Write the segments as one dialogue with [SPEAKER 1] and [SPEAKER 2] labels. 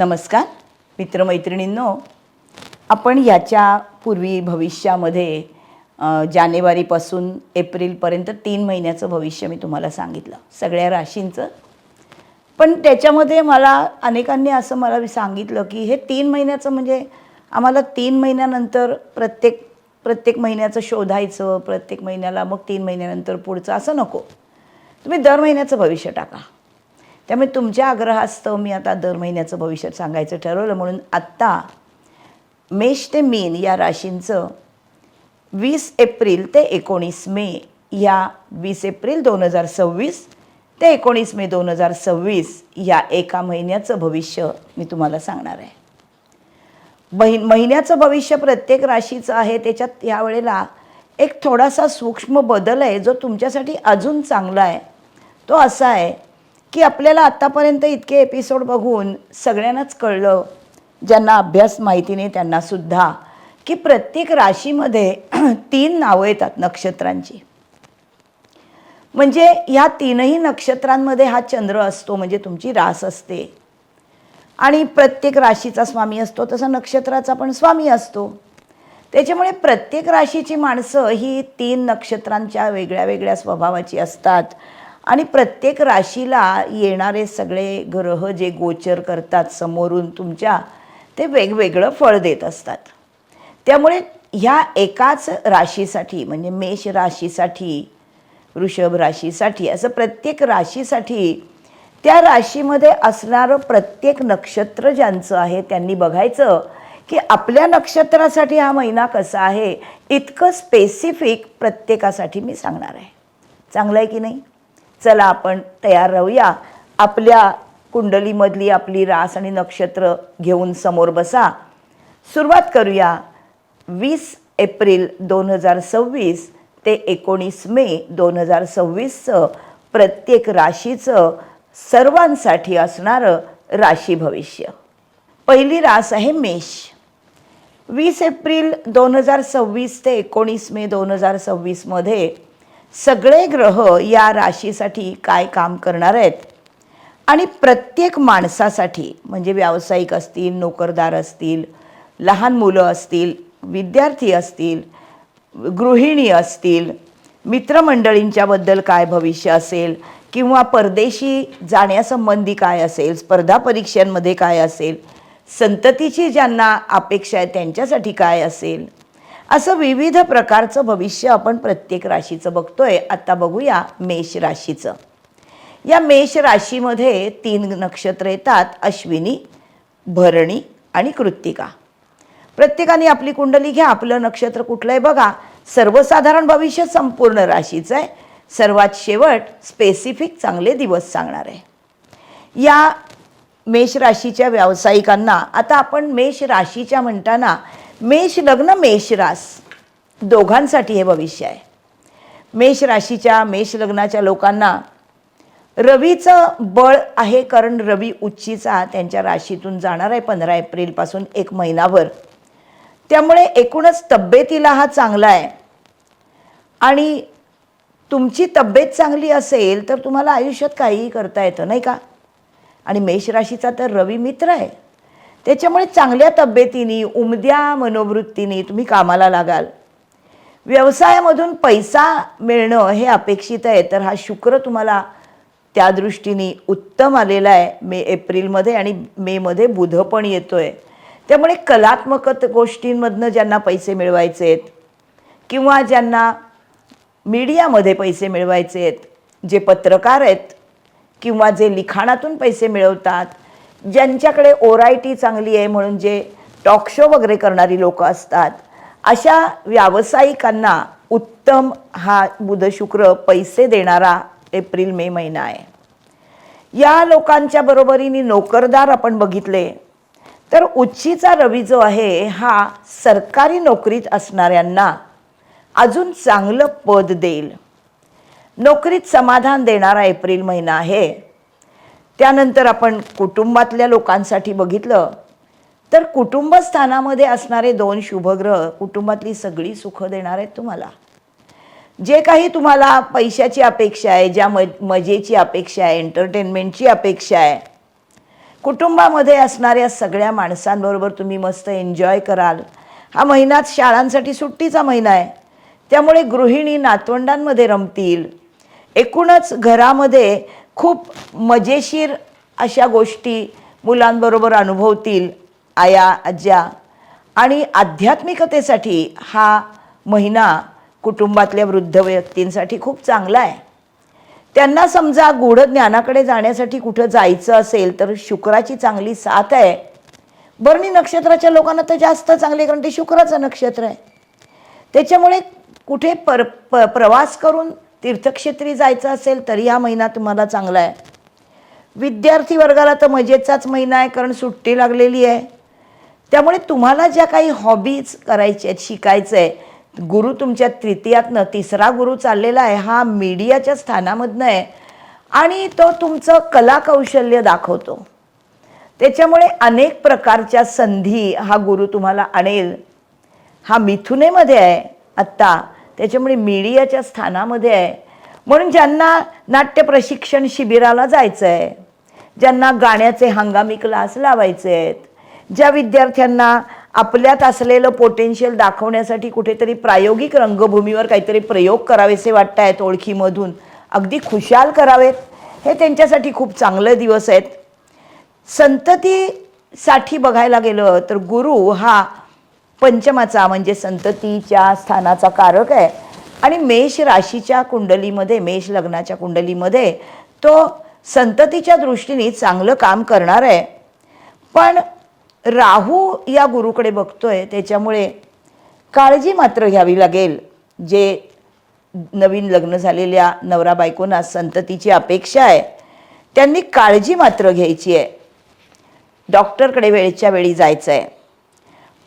[SPEAKER 1] नमस्कार मित्रमैत्रिणींनो, आपण याच्या पूर्वी भविष्यामध्ये जानेवारीपासून एप्रिलपर्यंत 3 महिन्याचं भविष्य मी तुम्हाला सांगितलं सगळ्या राशींचं. पण त्याच्यामध्ये मला अनेकांनी असं मला सांगितलं की हे 3 महिन्याचं म्हणजे आम्हाला 3 महिन्यानंतर प्रत्येक महिन्याचं शोधायचं, प्रत्येक महिन्याला मग 3 महिन्यानंतर पुढचं असं नको, तुम्ही दर महिन्याचं भविष्य टाका. त्यामुळे तुमच्या आग्रहास्तव मी आता दर महिन्याचं भविष्य सांगायचं ठरवलं. म्हणून आत्ता मेष ते मीन या राशींचं 20 एप्रिल ते 19 मे या 20 एप्रिल 2026 ते 19 मे 2026 या एका महिन्याचं भविष्य मी तुम्हाला सांगणार आहे. महिन्याचं भविष्य प्रत्येक राशीचं आहे. त्याच्यात यावेळेला एक थोडासा सूक्ष्म बदल आहे जो तुमच्यासाठी अजून चांगला आहे. तो असा आहे की आपल्याला आत्तापर्यंत इतके एपिसोड बघून सगळ्यांनाच कळलं, ज्यांना अभ्यास माहिती नाही त्यांनासुद्धा, की प्रत्येक राशीमध्ये 3 नावं येतात नक्षत्रांची. म्हणजे ह्या 3ही नक्षत्रांमध्ये हा चंद्र असतो, म्हणजे तुमची रास असते. आणि प्रत्येक राशीचा स्वामी असतो तसा नक्षत्राचा पण स्वामी असतो. त्याच्यामुळे प्रत्येक राशीची माणसं ही 3 नक्षत्रांच्या वेगळ्या वेगळ्या स्वभावाची असतात. आणि प्रत्येक राशीला येणारे सगळे ग्रह जे गोचर करतात समोरून तुमच्या, ते वेगवेगळं फळ देत असतात. त्यामुळे ह्या एकाच राशीसाठी म्हणजे मेष राशीसाठी, वृषभ राशीसाठी, असं प्रत्येक राशीसाठी त्या राशीमध्ये असणारं प्रत्येक नक्षत्र ज्यांचं आहे त्यांनी बघायचं की आपल्या नक्षत्रासाठी हा महिना कसा आहे. इतकं स्पेसिफिक प्रत्येकासाठी मी सांगणार आहे. चांगलं आहे की नाही? चला आपण तयार राहूया. आपल्या कुंडलीमधली आपली रास आणि नक्षत्र घेऊन समोर बसा. सुरुवात करूया 20 एप्रिल 2026 ते 19 मे 2026चं प्रत्येक राशीचं सर्वांसाठी असणारं राशी भविष्य. पहिली रास आहे मेष. 20 एप्रिल 2026 ते 19 मे 2026 मध्ये सगळे ग्रह या राशीसाठी काय काम करणार आहेत आणि प्रत्येक माणसासाठी म्हणजे व्यावसायिक असतील, नोकरदार असतील, लहान मुलं असतील, विद्यार्थी असतील, गृहिणी असतील, मित्रमंडळींच्याबद्दल काय भविष्य असेल किंवा परदेशी जाण्यासंबंधी काय असेल, स्पर्धा परीक्षांमध्ये काय असेल, संततीची ज्यांना अपेक्षा आहे त्यांच्यासाठी काय असेल, असं विविध प्रकारचं भविष्य आपण प्रत्येक राशीचं बघतोय. आता बघूया मेष राशीचं. या मेष राशीमध्ये 3 नक्षत्र येतात, अश्विनी, भरणी आणि कृत्तिका. प्रत्येकाने आपली कुंडली घ्या, आपलं नक्षत्र कुठलं आहे बघा. सर्वसाधारण भविष्य संपूर्ण राशीचं आहे. सर्वात शेवट स्पेसिफिक चांगले दिवस सांगणार आहे. या मेष राशीच्या व्यावसायिकांना, आता आपण मेष राशीच्या म्हणताना मेष लग्न मेष रास दोघांसाठी हे भविष्य आहे. मेष राशीच्या मेष लग्नाच्या लोकांना रवीचं बळ आहे, कारण रवी उच्चीचा त्यांच्या राशीतून जाणार आहे 15 एप्रिलपासून 1 महिनाभर. त्यामुळे एकूणच तब्येतीला हा चांगला आहे. आणि तुमची तब्येत चांगली असेल तर तुम्हाला आयुष्यात काहीही करता येतं नाही का. आणि मेष राशीचा तर रवी मित्र आहे. त्याच्यामुळे चांगल्या तब्येतीने, उमद्या मनोवृत्तीने तुम्ही कामाला लागाल. व्यवसायामधून पैसा मिळणं हे अपेक्षित आहे, तर हा शुक्र तुम्हाला त्या दृष्टीने उत्तम आलेला आहे एप्रिलमध्ये. आणि मेमध्ये बुध पण येतोय. त्यामुळे कलात्मक गोष्टींमधनं ज्यांना पैसे मिळवायचे आहेत किंवा ज्यांना मीडियामध्ये पैसे मिळवायचे आहेत, जे पत्रकार आहेत किंवा जे लिखाणातून पैसे मिळवतात, ज्यांच्याकडे ओरायटी चांगली आहे म्हणून जे टॉक शो वगैरे करणारी लोक असतात, अशा व्यावसायिकांना उत्तम हा बुध शुक्र पैसे देणारा एप्रिल मे महिना आहे. या लोकांच्या बरोबरीने नोकरदार आपण बघितले तर उच्चीचा रवी जो आहे हा सरकारी नोकरीत असणाऱ्यांना अजून चांगलं पद देईल. नोकरीत समाधान देणारा एप्रिल महिना आहे. त्यानंतर आपण कुटुंबातल्या लोकांसाठी बघितलं तर कुटुंबस्थानामध्ये असणारे 2 शुभग्रह कुटुंबातली सगळी सुख देणार आहेत तुम्हाला. जे काही तुम्हाला पैशाची अपेक्षा आहे, ज्या मजेची अपेक्षा आहे, एंटरटेनमेंटची अपेक्षा आहे, कुटुंबामध्ये असणाऱ्या सगळ्या माणसांबरोबर तुम्ही मस्त एन्जॉय कराल. हा महिनाच शाळांसाठी सुट्टीचा महिना आहे, त्यामुळे गृहिणी नातवंडांमध्ये रमतील. एकूणच घरामध्ये खूप मजेशीर अशा गोष्टी मुलांबरोबर अनुभवतील आया आज्या. आणि आध्यात्मिकतेसाठी हा महिना कुटुंबातल्या वृद्ध व्यक्तींसाठी खूप चांगला आहे. त्यांना समजा गूढ ज्ञानाकडे जाण्यासाठी कुठं जायचं असेल तर शुक्राची चांगली साथ आहे. भरणी नक्षत्राच्या लोकांना तर जास्त चांगले, कारण ते शुक्राचं नक्षत्र आहे. त्याच्यामुळे कुठे प्रवास करून तीर्थक्षेत्री जायचं असेल तरी हा महिना तुम्हाला चांगला आहे. विद्यार्थी वर्गाला तर मजेचाच महिना आहे, कारण सुट्टी लागलेली आहे. त्यामुळे तुम्हाला ज्या काही हॉबीज करायच्या आहेत, शिकायचं आहे, गुरु तुमच्या तृतीयातनं तिसरा गुरु चाललेला आहे, हा मीडियाच्या स्थानामधनं आहे आणि तो तुमचं कलाकौशल्य दाखवतो. त्याच्यामुळे अनेक प्रकारच्या संधी हा गुरु तुम्हाला आणेल. हा मिथुनेमध्ये आहे आत्ता, त्याच्यामुळे मीडियाच्या स्थानामध्ये आहे. म्हणून ज्यांना नाट्य प्रशिक्षण शिबिराला जायचं आहे, ज्यांना गाण्याचे हंगामी क्लास लावायचे आहेत, ज्या विद्यार्थ्यांना आपल्यात असलेलं पोटेन्शियल दाखवण्यासाठी कुठेतरी प्रायोगिक रंगभूमीवर काहीतरी प्रयोग करावेसे वाटत आहेत, ओळखीमधून अगदी खुशाल करावेत, हे त्यांच्यासाठी खूप चांगले दिवस आहेत. संततीसाठी बघायला गेलं तर गुरु हा पंचमाचा म्हणजे संततीच्या स्थानाचा कारक आहे आणि मेष राशीच्या कुंडलीमध्ये, मेष लग्नाच्या कुंडलीमध्ये तो संततीच्या दृष्टीने चांगलं काम करणार आहे. पण राहू या गुरुकडे बघतोय, त्याच्यामुळे काळजी मात्र घ्यावी लागेल. जे नवीन लग्न झालेल्या नवरा बायकोंना संततीची अपेक्षा आहे त्यांनी काळजी मात्र घ्यायची आहे. डॉक्टरकडे वेळच्या वेळी जायचं आहे.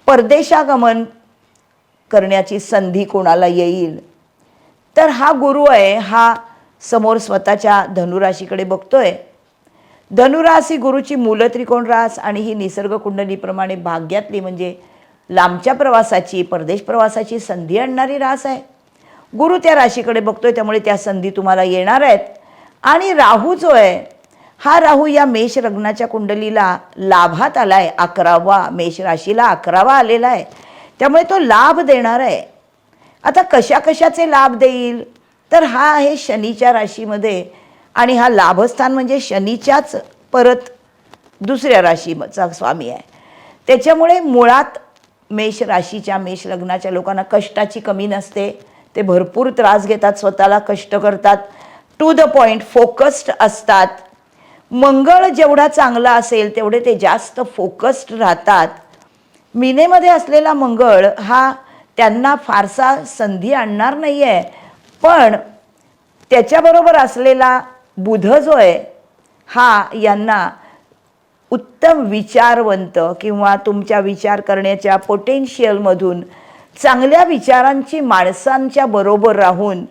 [SPEAKER 1] परदेशागमन करण्याची संधी कोणाला येईल तर हा गुरु आहे, हा समोर स्वतःच्या धनुराशीकडे बघतोय. धनुराशी गुरुची मूलत्रिकोण रास आणि ही निसर्ग कुंडलीप्रमाणे भाग्यातली म्हणजे लांबच्या प्रवासाची, परदेश प्रवासाची संधी आणणारी रास आहे. गुरु त्या राशीकडे बघतोय, त्यामुळे त्या संधी तुम्हाला येणार आहेत. आणि राहू जो आहे, हा राहू या मेष लग्नाच्या कुंडलीला लाभात आलाय, 11वा, मेष राशीला 11वा आलेला आहे, त्यामुळे तो लाभ देणार आहे. आता कशा कशाचे लाभ देईल तर हा आहे शनीच्या राशीमध्ये आणि हा लाभस्थान म्हणजे शनीच्याच परत दुसऱ्या राशीचा स्वामी आहे. त्याच्यामुळे मुळात मेष राशीच्या, मेष लग्नाच्या लोकांना कष्टाची कमी नसते. ते भरपूर त्रास घेतात, स्वतःला कष्ट करतात, टू द पॉईंट फोकस्ड असतात. मंगळ जेवढा चांगला असेल तेवढे ते जास्त फोकस्ड राहतात. मीनेमध्ये असलेला मंगळ हा त्यांना फारसा संधी आणणार नाही आहे, पण त्याच्याबरोबर असलेला बुध जो आहे हा यांना उत्तम विचारवंत किंवा तुमच्या विचार करण्याच्या पोटेन्शियलमधून चांगल्या विचारांची माणसांच्या बरोबर राहून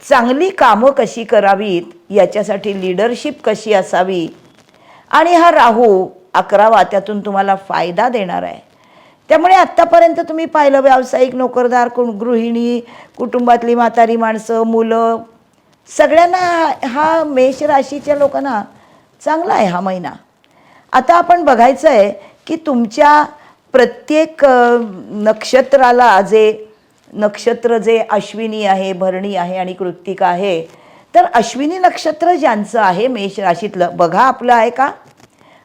[SPEAKER 1] चांगली कामं कशी करावीत याच्यासाठी लीडरशिप कशी असावी आणि हा राहू 11वा त्यातून तुम्हाला फायदा देणार आहे. त्यामुळे आत्तापर्यंत तुम्ही पाहिलं व्यावसायिक, नोकरदार, गृहिणी, कुटुंबातली म्हातारी माणसं, मुलं, सगळ्यांना हा मेष राशीच्या लोकांना चांगला आहे हा महिना. आता आपण बघायचं आहे की तुमच्या प्रत्येक नक्षत्राला नक्षत्र जे अश्विनी आहे, भरणी आहे आणि कृत्तिका आहे, तर अश्विनी नक्षत्र ज्यांचं आहे मेष राशीतलं, बघा आपलं आहे का?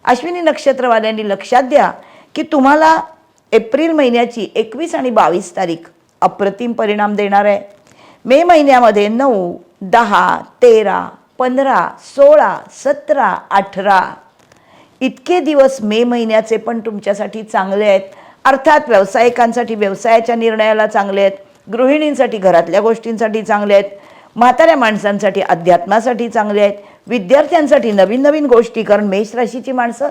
[SPEAKER 1] अश्विनी नक्षत्रवाल्यांनी लक्षात द्या की तुम्हाला एप्रिल महिन्याची 21 आणि 22 तारीख अप्रतिम परिणाम देणार आहे. मे महिन्यामध्ये 9, 10, 13, 15, 16, 17, 18 इतके दिवस मे महिन्याचे पण तुमच्यासाठी चांगले आहेत. अर्थात व्यावसायिकांसाठी व्यवसायाच्या निर्णयाला चांगले आहेत, गृहिणींसाठी घरातल्या गोष्टींसाठी चांगले आहेत, म्हाताऱ्या माणसांसाठी अध्यात्मासाठी चांगले आहेत, विद्यार्थ्यांसाठी नवीन नवीन गोष्टी, कारण मेष राशीची माणसं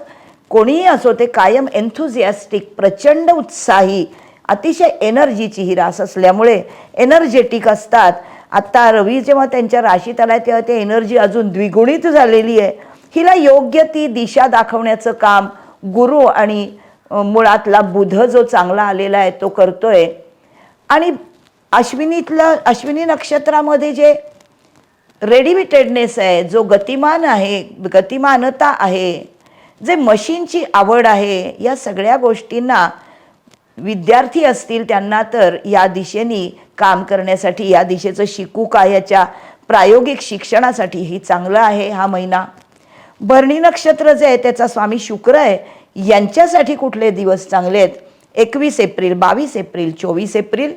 [SPEAKER 1] कोणीही असो ते कायम एन्थुझियास्टिक, प्रचंड उत्साही, अतिशय एनर्जीची ही रास असल्यामुळे एनर्जेटिक असतात. आत्ता रवी जेव्हा त्यांच्या राशीत आला आहे तेव्हा ते एनर्जी अजून द्विगुणित झालेली आहे. हिला योग्य ती दिशा दाखवण्याचं काम गुरु आणि मुळातला बुध जो चांगला आलेला आहे तो करतोय. आणि अश्विनी नक्षत्रामध्ये जे रेडिमिटेडनेस आहे, जो गतिमान आहे, गतिमानता आहे, जे मशीनची आवड आहे या सगळ्या गोष्टींना विद्यार्थी असतील त्यांना तर या दिशेने काम करण्यासाठी, या दिशेचं शिकू का याच्या प्रायोगिक शिक्षणासाठी ही चांगलं आहे हा महिना. भरणी नक्षत्र जे आहे त्याचा स्वामी शुक्र आहे, यांच्यासाठी कुठले दिवस चांगले आहेत? 21 एप्रिल, 22 एप्रिल, 24 एप्रिल,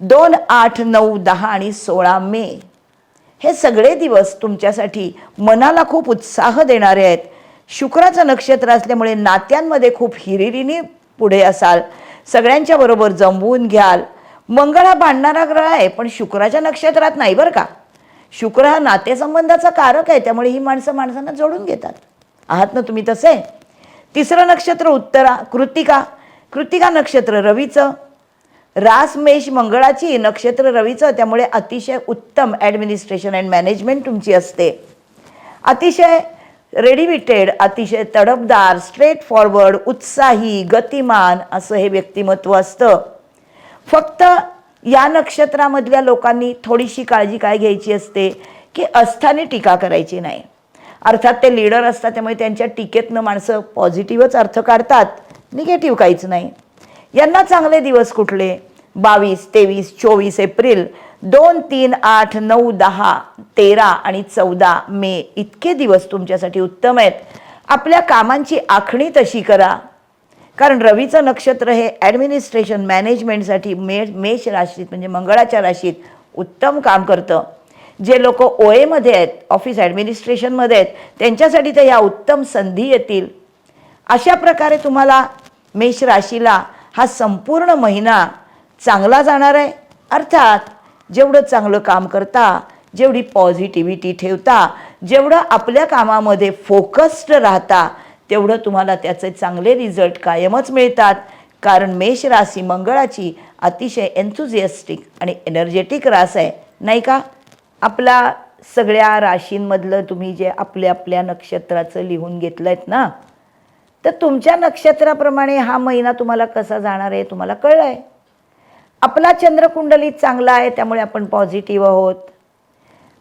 [SPEAKER 1] 2, 8, 9, 10 आणि 16 मे. हे सगळे दिवस तुमच्यासाठी मनाला खूप उत्साह देणारे आहेत. शुक्राचं नक्षत्र असल्यामुळे नात्यांमध्ये खूप हिरिरीने पुढे असाल, सगळ्यांच्या बरोबर जमवून घ्याल. मंगळ हा भांडणारा ग्रह आहे, पण शुक्राच्या नक्षत्रात नाही बरं का. शुक्र हा नातेसंबंधाचा कारक आहे, त्यामुळे ही माणसं माणसांना जोडून घेतात. आहात ना तुम्ही तसे? तिसरं नक्षत्र उत्तरा, कृत्तिका. कृत्तिका नक्षत्र रवीचं, रास मेष मंगळाची, नक्षत्र रवीचं, त्यामुळे अतिशय उत्तम ॲडमिनिस्ट्रेशन अँड मॅनेजमेंट तुमची असते. अतिशय रेडिविटेड, अतिशय तडफदार, स्ट्रेट फॉरवर्ड, उत्साही, गतिमान असं हे व्यक्तिमत्व असतं. फक्त या नक्षत्रामधल्या लोकांनी थोडीशी काळजी काय घ्यायची असते की अस्थाने टीका करायची नाही. अर्थात ते लीडर असतात, त्यामुळे त्यांच्या टीकेतनं माणसं पॉझिटिव्हच अर्थ काढतात, निगेटिव्ह काहीच नाही. यांना चांगले दिवस कुठले? 22, 23, 24 एप्रिल, 2, 3, 8, 9, 10, 13 आणि 14 मे इतके दिवस तुमच्यासाठी उत्तम आहेत. आपल्या कामांची आखणी तशी करा, कारण रवीचं नक्षत्र हे ॲडमिनिस्ट्रेशन मॅनेजमेंटसाठी मेष राशीत म्हणजे मंगळाच्या राशीत उत्तम काम करतं. जे लोक OA-मध्ये आहेत, ऑफिस ॲडमिनिस्ट्रेशनमध्ये आहेत, त्यांच्यासाठी तर ह्या उत्तम संधी येतील. अशा प्रकारे तुम्हाला मेष राशीला हा संपूर्ण महिना चांगला जाणार आहे. अर्थात जेवढं चांगलं काम करता, जेवढी पॉझिटिव्हिटी ठेवता, जेवढं आपल्या कामामध्ये फोकस्ड राहता, तेवढं तुम्हाला त्याचे चांगले रिझल्ट कायमच मिळतात. कारण मेष राशी मंगळाची अतिशय एन्थुझियास्टिक आणि एनर्जेटिक रास आहे, नाही का? आपल्या सगळ्या राशींमधलं तुम्ही जे आपल्या आपल्या नक्षत्राचं लिहून घेतलं आहेत ना, तर तुमच्या नक्षत्राप्रमाणे हा महिना तुम्हाला कसा जाणार आहे तुम्हाला कळलं आहे. आपला चंद्रकुंडलीत चांगला आहे, त्यामुळे आपण पॉझिटिव्ह आहोत.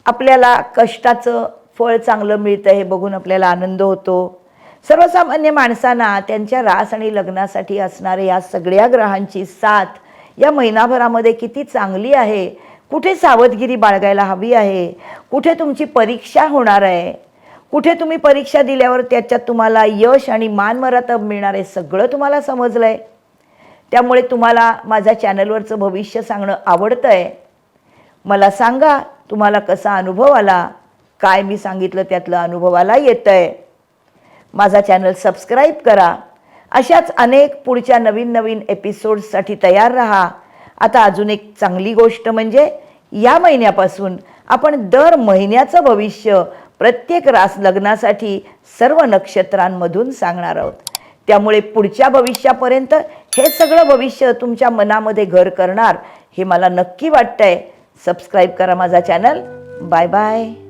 [SPEAKER 1] आपल्याला कष्टाचं फळ चांगलं मिळतं हे बघून आपल्याला आनंद होतो. सर्वसामान्य माणसांना त्यांच्या रास आणि लग्नासाठी असणाऱ्या या सगळ्या ग्रहांची साथ या महिनाभरामध्ये किती चांगली आहे, कुठे सावधगिरी बाळगायला हवी आहे, कुठे तुमची परीक्षा होणार आहे, कुठे तुम्ही परीक्षा दिल्यावर त्याच्यात तुम्हाला यश आणि मानमरातब मिळणार आहे, सगळं तुम्हाला समजलं आहे. त्यामुळे तुम्हाला माझ्या चॅनलवरचं भविष्य सांगणं आवडतं आहे. मला सांगा तुम्हाला कसा अनुभव आला, काय मी सांगितलं त्यातलं अनुभवाला येतं आहे. माझा चॅनल सबस्क्राईब करा. अशाच अनेक पुढच्या नवीन नवीन एपिसोड्ससाठी तयार राहा. आता अजून एक चांगली गोष्ट म्हणजे या महिन्यापासून आपण दर महिन्याचं भविष्य प्रत्येक रास लग्नासाठी सर्व नक्षत्रांमधून सांगणार आहोत. त्यामुळे पुढच्या भविष्यापर्यंत हे सगळं भविष्य तुमच्या मनामध्ये घर करणार हे मला नक्की वाटतंय. सबस्क्राईब करा माझा चॅनल. Bye bye.